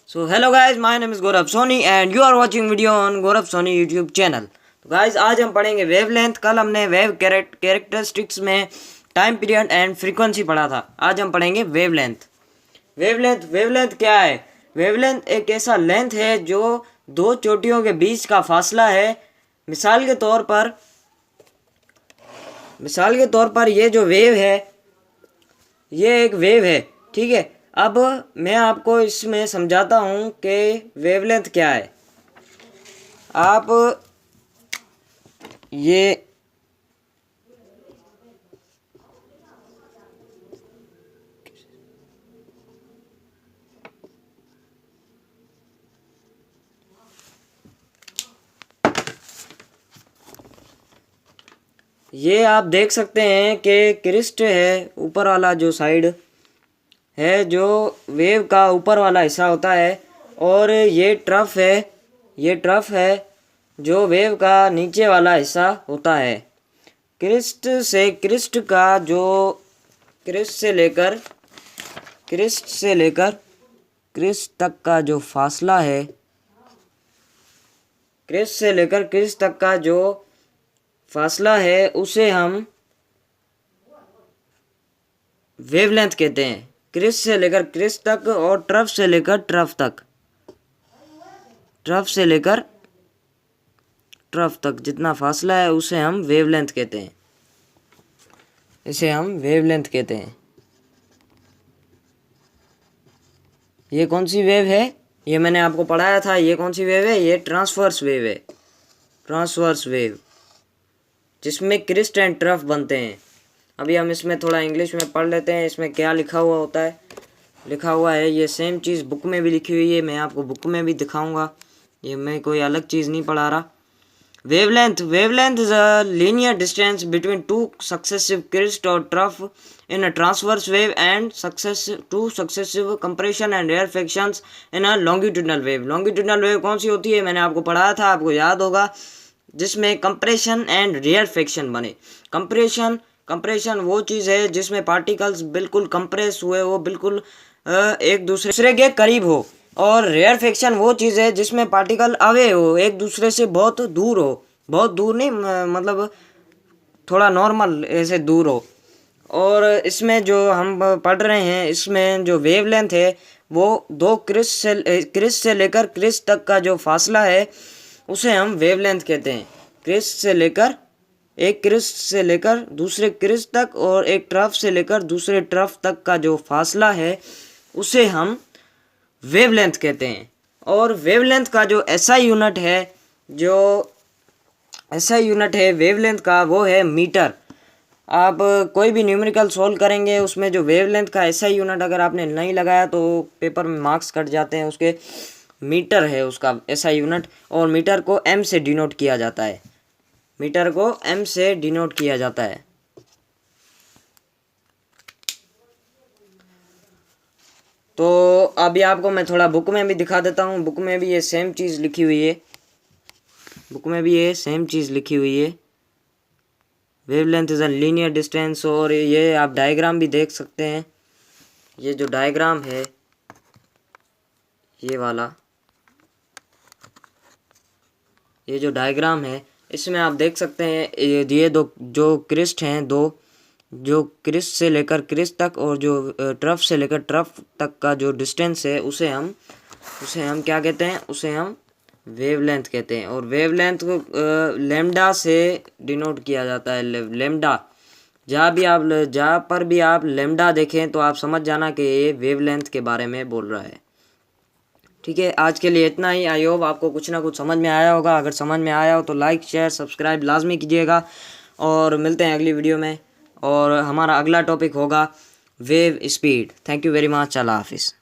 So hello guys, my name is Gaurav Soni and you are watching video on Gaurav Soni YouTube channel। तो guys आज हम पढ़ेंगे wavelength. कल हमने wave characteristics में time period and frequency पढ़ा था। आज हम पढ़ेंगे वेवलेंथ। वेवलेंथ क्या है? वेवलेंथ एक ऐसा लेंथ है जो दो चोटियों के बीच का फासला है। मिसाल के तौर पर ये जो वेव है ये एक वेव है, ठीक है। अब मैं आपको इसमें समझाता हूँ कि वेवलेंथ क्या है। आप ये आप देख सकते हैं कि क्रिस्ट है, ऊपर वाला जो साइड है जो वेव का ऊपर वाला हिस्सा होता है, और ये ट्रफ है जो वेव का नीचे वाला हिस्सा होता है। क्रिस्ट से लेकर क्रिस्ट तक का जो फासला है, उसे हम वेवलेंथ कहते हैं। क्रिस्ट से लेकर क्रिस्ट तक और ट्रफ से लेकर ट्रफ तक जितना फासला है उसे हम वेवलेंथ कहते हैं। ये कौन सी वेव है? ये मैंने आपको पढ़ाया था। ये कौन सी वेव है? ये ट्रांसवर्स वेव जिसमें क्रिस्ट एंड ट्रफ बनते हैं। अभी हम इसमें थोड़ा इंग्लिश में पढ़ लेते हैं। इसमें क्या लिखा हुआ है ये सेम चीज़ बुक में भी लिखी हुई है। मैं आपको बुक में भी दिखाऊंगा, ये मैं कोई अलग चीज़ नहीं पढ़ा रहा। Wavelength is a linear distance between two successive crest और trough in a transverse wave and two successive compression and rarefactions in a longitudinal wave कौन सी होती है? मैंने आपको पढ़ाया था, आपको याद होगा, जिसमें कंप्रेशन एंड रेयरफेक्शन बने। कंप्रेशन वो चीज़ है जिसमें पार्टिकल्स बिल्कुल कंप्रेस हुए हो, बिल्कुल एक दूसरे के करीब हो, और रेयरफेक्शन वो चीज़ है जिसमें पार्टिकल अवे हो, एक दूसरे से बहुत दूर नहीं, मतलब थोड़ा नॉर्मल ऐसे दूर हो। और इसमें जो हम पढ़ रहे हैं, इसमें जो वेवलेंथ है वो दो क्रिस्ट से लेकर क्रिस्ट तक का जो फासला है उसे हम वेवलेंथ कहते हैं। एक क्रिस्ट से लेकर दूसरे क्रिस्ट तक और एक ट्रफ से लेकर दूसरे ट्रफ तक का जो फासला है उसे हम वेवलेंथ कहते हैं। और वेवलेंथ का जो एसआई यूनिट है वेवलेंथ का, वो है मीटर। आप कोई भी न्यूमेरिकल सॉल्व करेंगे उसमें जो वेवलेंथ का एसआई यूनिट अगर आपने नहीं लगाया तो पेपर में मार्क्स कट जाते हैं। उसके मीटर है उसका एसआई यूनिट, और मीटर को एम से डिनोट किया जाता है। तो अभी आपको मैं थोड़ा बुक में भी दिखा देता हूँ। बुक में भी ये सेम चीज़ लिखी हुई है। Wavelength is a linear distance. और ये आप डायग्राम भी देख सकते हैं। ये जो डायग्राम है ये जो डायग्राम है इसमें आप देख सकते हैं ये दो जो क्रिस्ट हैं, जो क्रिस्ट से लेकर क्रिस्ट तक और जो ट्रफ से लेकर ट्रफ तक का जो डिस्टेंस है उसे हम क्या कहते हैं? उसे हम वेवलेंथ कहते हैं। और वेवलेंथ को लेमडा से डिनोट किया जाता है। लेमडा, जहाँ पर भी आप लेमडा देखें तो आप समझ जाना कि ये वेवलेंथ के बारे में बोल रहा है। ठीक है, आज के लिए इतना ही। आई होप आपको कुछ ना कुछ समझ में आया होगा। अगर समझ में आया हो तो लाइक शेयर सब्सक्राइब लाजमी कीजिएगा, और मिलते हैं अगली वीडियो में। और हमारा अगला टॉपिक होगा wave speed. Thank you very much. अल्लाह हाफिज़।